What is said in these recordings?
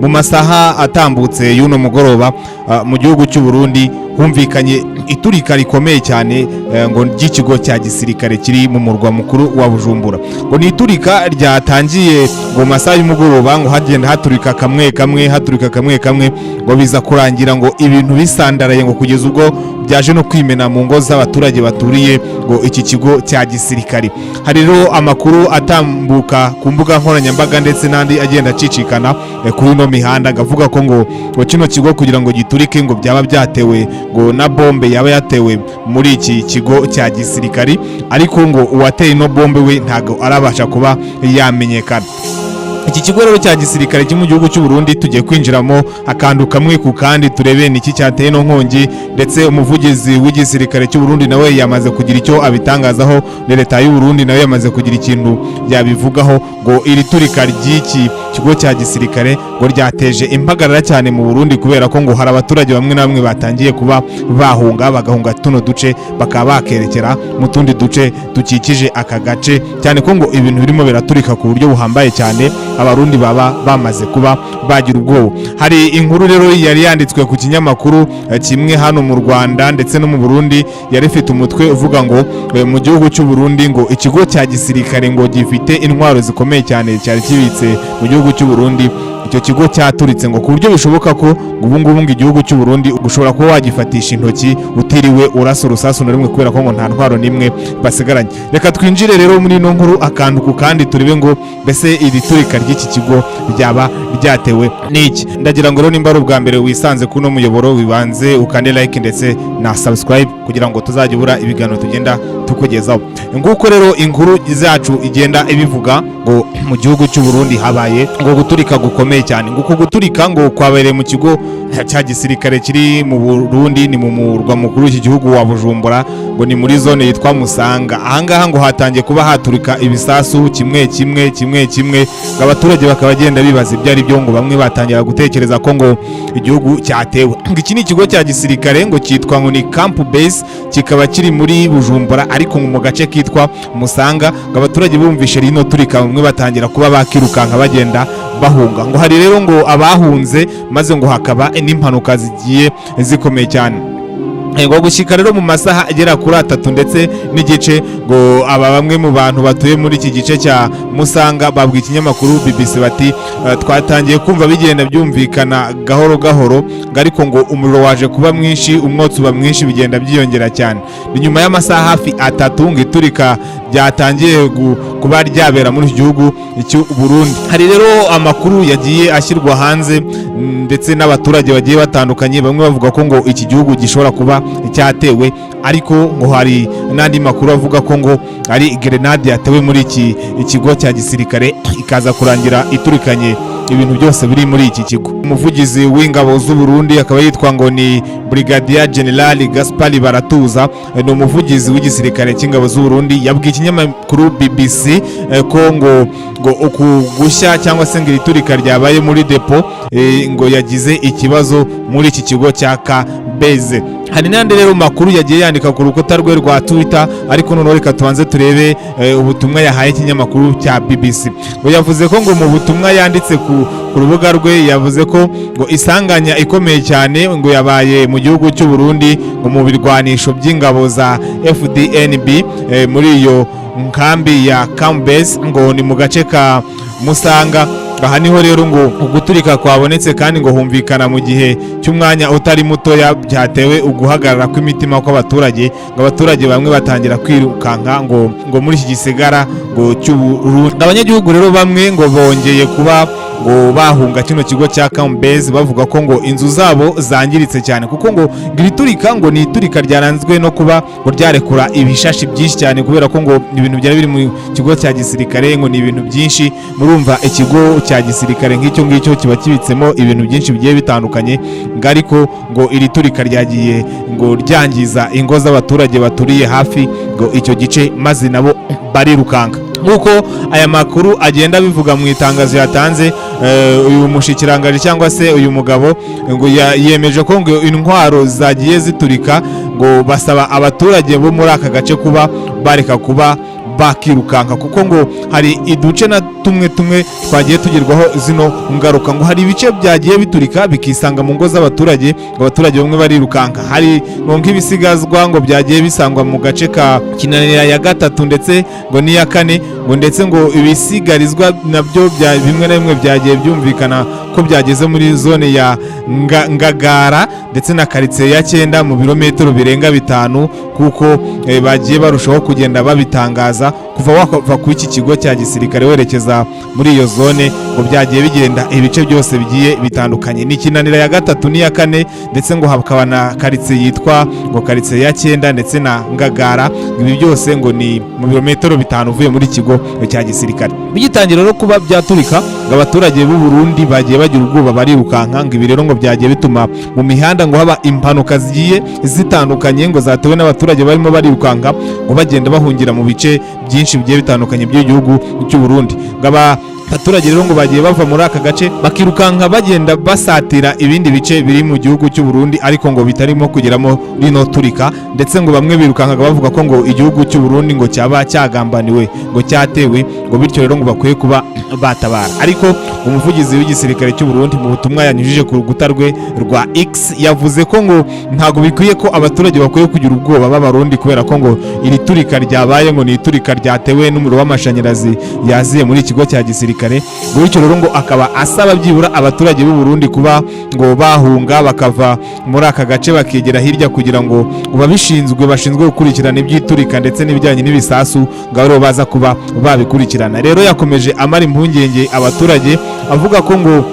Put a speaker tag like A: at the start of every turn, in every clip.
A: mu masaha atambutse y'uno mugoroba mu gihugu cy'u Burundi humvikanye iturika rikomeye cyane ngo ry'ikigo cya gisirikare kiri mu murwa mukuru wa Bujumbura. Ngo ni iturika ryatangiye ngo masaha y'umugoroba ngo hagenda haturika kamwe kamwe ngo biza kurangira ngo ibintu bisandaraye ngo kugeza ubwo byaje no kwimena mu ngo z'abaturage baturiye ngo iki kigo cya gisirikare. Hari rero amakuru atambuka ku mbuga nkoranyambaga ndetse n'andi agenda acicikana kuri no mihanda gavuga ko ngo kino kigo kugira ngo giturike ngo byaba byatewe ngo na bombe yaba yatewe muri iki kigo cya gisirikare, ariko ngo uwateye no bombe we ntago arabasha kuba yamenyekana. Iki kigo rero cya gisirikare cyo mu gihugu cy'u Burundi tugiye kwinjiramo akandu kamwe ku kandi turebe niki cyateye no nkongi, ndetse umuvugizi w'igisirikare cy'u Burundi nawe yamaze kugira icyo abitangazaho, leta y'u Burundi nawe yamaze kugira ikintu yabivugaho ngo iri turika ry'iki kigo cya gisirikare ngo ryateje impagarara cyane mu Burundi, kubera ko ngo hari abaturage bamwe na bamwe batangiye kuba bagahunga tuno duce bakaba bakerekera mu tundi duce dukikije aka gace, cyane ko ngo ibintu birimo biraturika ku buryo buhambaye cyane abarundi baba bamaze kuba bagira ubwoba. Hari inkuru rero yari yanditswe ku kinyamakuru kimwe hano mu Rwanda ndetse no mu Burundi, yari ifite umutwe uvuga ngo mu gihugu cy'u Burundi ngo ikigo cya gisirikare ngo gifite intwaro zikomeye cyane cyari kibitse mu gihugu cy'u Burundi. Icyo kigo cyaturitse ngo ku buryo bishoboka ko ubu ngubu igihugu cy'u Burundi ugushobora kuba wagifatisha intoki utiriwe urasa urusasu na rimwe, kubera ko ngo nta ntwaro nimwe basigaranye. Reka twinjire rero muri ino nkuru akantu ku kandi turebe ngo mbese iri turika ry'iki kigo ryaba ryatewe n'iki. Ndagira ngo rero nimba ari ubwa mbere wisanze kuno muyoboro wibanze ukande like ndetse na subscribe kugira ngo tuzajye ubura ibiganiro tugenda tukugezaho. Nguko rero inkuru zacu igenda ibivuga ngo mu gihugu cy'u Burundi habaye ngo guturika gukomeye cyane. Nguko guturika ngo kwabereye mu kigo cya gisirikare kiri mu Burundi, ni mu murwa mukuru w'iki gihugu wa Bujumbura, ngo ni muri zone yitwa Musanga. Ahangaha ngo hatangiye kuba haturika ibisasu kimwe, abaturage bakaba bagenda bibaza ibyo ari byo, ngo bamwe batangira gutekereza ko ngo igihugu cyatewe. Iki ni ikigo cya gisirikare ngo cyitwa ngo ni Camp Base, kikaba kiri muri Bujumbura ariko mu gace kitwa Musanga. Ngo abaturage bumvishe rino turika bamwe batangira kuba bakirukanka bagenda bahunga. Ngo hari rero ngo abahunze maze ngo hakaba n'impanuka zigiye zikomeye cyane. Ngo gushyika rero mu masaha agera kuri 3 ndetse n'igice ngo bamwe mu bantu batuye muri iki gice cya Musanga babwiye ikinyamakuru BBC bati twatangiye kumva bigenda byumvikana gahoro ariko ngo umuriro waje kuba mwinshi, umwotsi uba mwinshi, bigenda byiyongera cyane. Ni nyuma y'amasaha hafi 3 ngo iturika byatangiye kuba ryabera muri iki gihugu cy'u Burundi. Hari rero amakuru yagiye ashyirwa hanze ndetse n'abaturage bagiye batandukanye, bamwe bavuga ko ngo iki gihugu gishobora kuba cyatewe, ariko ngo hari n'andi makuru avuga ko ngo ari grenade yatewe muri iki ikigo cya gisirikare ikaza kurangira iturikanye ibintu byose biri muri iki kigo. Umuvugizi w'ingabo z'u Burundi akaba yitwa ngo ni Brigadier General Gaspard Baratuza, ni umuvugizi w'igisirikare cy'ingabo z'u Burundi, yabwiye ikinyamakuru BBC ko ngo ukugushya cyangwa se ngo iturika ryabaye muri depo ngo yagize ikibazo muri iki kigo cya Kabeze. Hari n'andi rero makuru yagiye yandika ku rukuta rwe rwa Twitter, ariko noneho reka tubanze turebe ubutumwa yahaye ikinyamakuru cya BBC. Ngo yavuze ko ngo mu butumwa yanditse ku rubuga rwe yavuze ko ngo isanganya ikomeye cyane ngo yabaye mu gihugu cy'u Burundi ngo mu birwanisho by'ingabo za FDNB muri iyo nkambi ya Kambes, ngo ni mu gace ka Musanga. Aha niho rero ngo guturika kwabonetse kandi ngo humvikana mu gihe cy'umwanya utari mutoya, byatewe uguhagarara kw'imitima kw'abaturage. Ngo abaturage bamwe batangira kwirukanka ngo muri iki gisigara ngo cy'u Burundi. Abanyagihugu rero bamwe ngo bongeye kuba ngo bahunga kino kigo cya Kambezi, bavuga ko ngo inzu zabo zangiritse cyane, kuko ngo iriturika ngo ni iturika ryaranzwe no kuba ngo ryarekura ibishashi byinshi cyane, kubera ko ngo ibintu byari biri mu kigo cya gisirikare ngo ni ibintu byinshi. Murumva ikigo cya gisirikare nk'icyo ngicyo kiba kibitsemo ibintu byinshi bigiye bitandukanye, ariko ngo iri turika ryagiye ngo ryangiza ingo z'abaturage baturiye hafi ngo icyo gice, maze nabo barirukanka. Nkuko aya makuru agenda bivuga mu itangazo yatanze, uyu mushikirangaje cyangwa se uyu mugabo ngo yemeje ko ngo intwaro zagiye ziturika, ngo basaba abaturage bo muri aka gace kuba bareka kuba bakirukanka, kuko ngo hari iduce na tumwe twagiye tugerwaho zino ngaruka, ngo hari ibice byagiye biturika bikisanga mu ngo z'abaturage, abaturage bamwe barirukanka. Hari nk'ibisigazwa ngo byagiye bisangwa mu gace ka Kinanira ya gatatu ndetse ngo n'iya kane, ngo ndetse ngo ibisigarizwa nabyo bimwe na bimwe byagiye byumvikana ko byageze muri zone ya Ngagara ndetse na karitsiye ya 9 mu birometero birenga 5, kuko bagiye barushaho kugenda babitangaza kuva wava ku iki kigo cya gisirikare werekeza muri iyo zone, ngo byagiye bigenda ibice byose bigiye bitandukanye. Ni Kinanira ya gatatu n'iya kane, ndetse ngo hakaba na karitsiye yitwa ngo karitsiye ya 9 ndetse na Ngagara. Ibi byose ngo ni mu birometero 5 uvuye muri kigo cya gisirikare. Bigitangira rero kuba byaturika, ngo abaturage b'u Burundi bagiye bagira ubwoba barirukanka. Ngo ibi rero ngo byagiye bituma mu mihanda ngo haba impanuka zigiye zitandukanye, ngo zatewe n'abaturage barimo barirukanka, ngo bagenda bahungira mu bice byinshi bigiye bitandukanye by'igihugu cy'u Burundi. Abaturage rero ngo bagiye bava muri aka gace bakirukanka bagenda basatira ibindi bice biri mu gihugu cy'u Burundi, ariko ngo bitarimo kugeramo rino turika, ndetse ngo bamwe birukankaga bavuga ko ngo igihugu cy'u Burundi ngo cyaba cyagambaniwe, ngo cyatewe, ngo bityo rero ngo bakwiye kuba batabara. Ariko umuvugizi w'igisirikare cy'u Burundi mu butumwa yanyujije ku rukuta rwe rwa X yavuze ko ngo ntago bikwiye ko abaturage bakwiye kugira ubwoba b'Abarundi, kubera ko ngo iri turika ryabaye ngo ni iturika ryatewe n'umuriro w'amashanyarazi yaziye muri ikigo cya gisirikare. Bityo rero ngo akaba asaba byibura abaturage b'u Burundi kuba ngo bahunga bakava muri aka gace bakegera hirya, kugira ngo bashinzwe gukurikirana iby'iturika ndetse n'ibijyanye n'ibisasu ngo rero baza kuba babikurikirana. Rero yakomeje amara impungenge abaturage avuga ko ngo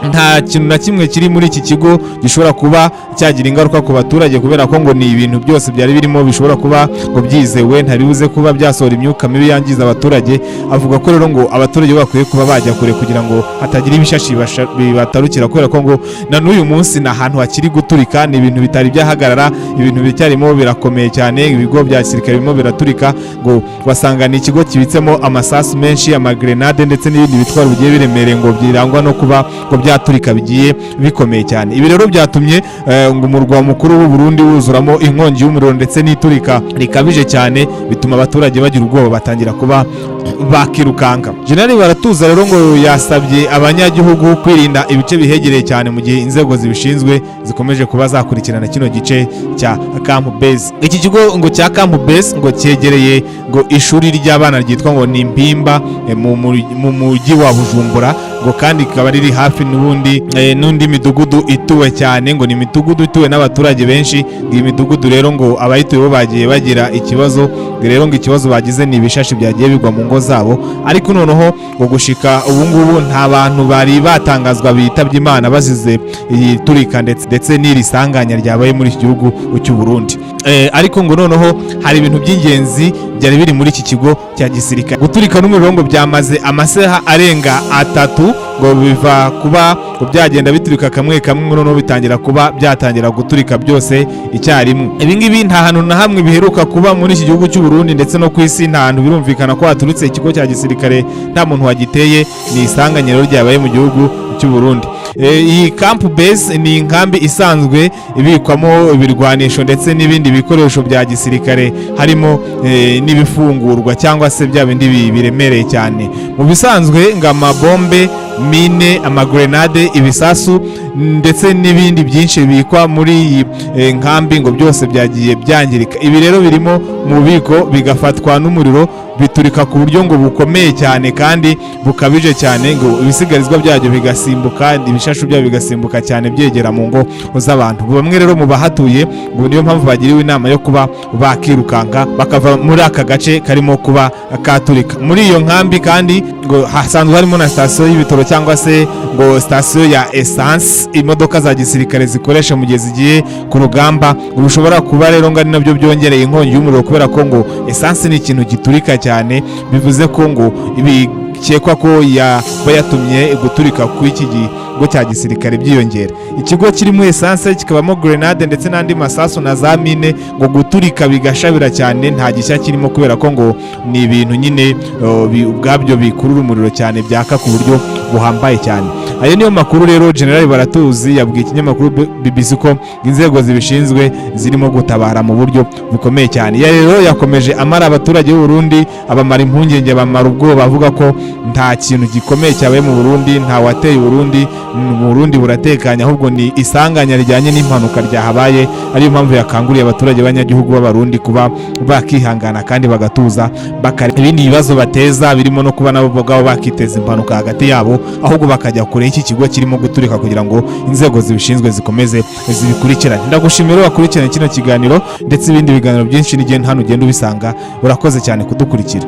A: nta kintu na kimwe kiri muri iki kigo gishobora kuba cyagira ingaruka ku baturage, kubera ko ngo ni ibintu byose byari birimo bishobora kuba ngo byizewe, ntaribuze kuba byasohora imyuka mibi yangiza abaturage. Avuga ko rero ngo abaturage bakwiye kuba bajya kure kugira ngo hatagira ibishashi bibatarukira, kubera ko ngo na n'uyu munsi ni ahantu hakiri guturika, ni ibintu bitari byahagarara, ibintu bicyarimo birakomeye cyane. Ibigo bya gisirikare birimo biraturika, ngo basanga ni ikigo kibitsemo amasasu menshi, amagrenade ndetse n'ibindi bitwaro bigiye biremereye, ngo byirangwa no kuba ngo byaturika bigiye bikomeye cyane. Ibi rero byatumye ngo umurwa mukuru w'u Burundi wuzuramo inkongi y'umuriro ndetse n'iturika rikabije cyane, bituma abaturage bagira ubwoba batangira kuba bakirukanka. General Baratuza rero ngo yasabye abanyagihugu kwirinda ibice bihegereye cyane mu gihe inzego zibishinzwe zikomeje kuba zakurikirana kino gice cya Camp Base. Iki kigo ngo cya Camp Base ngo cyegereye ngo ishuri ry'abana ryitwa ngo ni Mpimba mu mujyi wa Bujumbura, ngo kandi kikaba riri hafi n'undi midugudu ituwe cyane, ngo ni imidugudu ituwe n'abaturage benshi. Iyi midugudu rero ngo abayituye bo bagiye bagira ikibazo, rero ngo ikibazo bagize ni ibishashi byagiye bigwa mu ngo zabo. Ariko noneho ngo gushika ubu ngubu nta bantu bari batangazwa bitabye Imana bazize iyi turika ndetse n'iri sanganya ryabaye muri iki gihugu cy'u Burundi. Ariko ngo noneho hari ibintu by'ingenzi byari biri muri iki kigo cya gisirikare. Guturika n'umuriro ngo byamaze amasaha arenga 3, ngo biva kuba byagenda biturika kamwe noneho bitangira kuba byatangira guturika byose icyarimwe. Ibi ngibi nta hantu na hamwe biheruka kuba muri iki gihugu cy'u Burundi ndetse no ku isi. Nta hantu birumvikana ko haturutse ikigo cya gisirikare nta muntu wagiteye, ni isanganyiro ryabaye mu gihugu cy'u Burundi. Iyi Camp Base ni inkambi isanzwe ibikwamo ibirwanisho ndetse n'ibindi bikoresho bya gisirikare, harimo n'ibifungurwa cyangwa se bya bindi biremereye cyane. Mu bisanzwe ngo amabombe, mine, amagrenade, ibisasu ndetse n'ibindi byinshi bikwa muri iyi nkambi ngo byose byagiye byangirika. Ibi rero birimo mu bubiko bigafatwa n'umuriro, biturika ku buryo ngo bukomeye cyane kandi bukabije cyane, ngo ibisigarizwa byabyo bigasimbuka, ibishashu byabyo bigasimbuka cyane byegera mu ngo z'abantu. Bamwe rero mu bahatuye ngo niyo mpamvu bagiriwe inama yo kuba bakirukanka bakava muri aka gace karimo kuba katurika. Muri iyo nkambi kandi ngo hasanzwe harimo na sitasiyo y'ibitoro cyangwa se ngo sitasiyo ya essence imodoka za gisirikare zikoresha mu gihe zigiye ku rugamba. Ushobora kuba rero ngo ari nabyo byongereye inkongi y'umuriro, kubera ko ngo essence ni ikintu giturika cyane, bivuze ko ngo bikekwa ko yaba yatumye guturika kw'iki kigo cya gisirikare byiyongera. Ikigo kirimo essence kikabamo grenade ndetse n'andi masasu na za mine, ngo guturika bigashabira cyane nta gishya kirimo, kubera ko ngo ni ibintu nyine ubwabyo bikurura umuriro cyane byaka ku buryo buhambaye cyane. Ayo niyo makuru rero General Baratuzi yabwiye ikinyamakuru BBC ko inzego zibishinzwe zirimo gutabara mu buryo bukomeye cyane. Ya rero yakomeje amara abaturage b'u Burundi, abamara impungenge, bamara ubwoba, bavuga ko nta kintu gikomeye cyabaye mu Burundi, nta wateye Burundi, mu Burundi buratekanye, ahubwo ni isanganya rijyanye n'impanuka ryahabaye. Ariyo mpamvu yakanguriye abaturage b'abanyagihugu b'abarundi kuba bakihangana kandi bagatuza, bakareba ibindi bibazo bateza birimo no kuba nabo ubwabo bakiteza impanuka hagati yabo, ahubwo bakajya kure y'iki kigo kirimo guturika kugira ngo inzego zibishinzwe zikomeze zibikurikirane. Ndagushimira wakurikirana kino kiganiro ndetse ibindi biganiro byinshi n'igenda hano ugenda ubisanga. Urakoze cyane kudukurikira.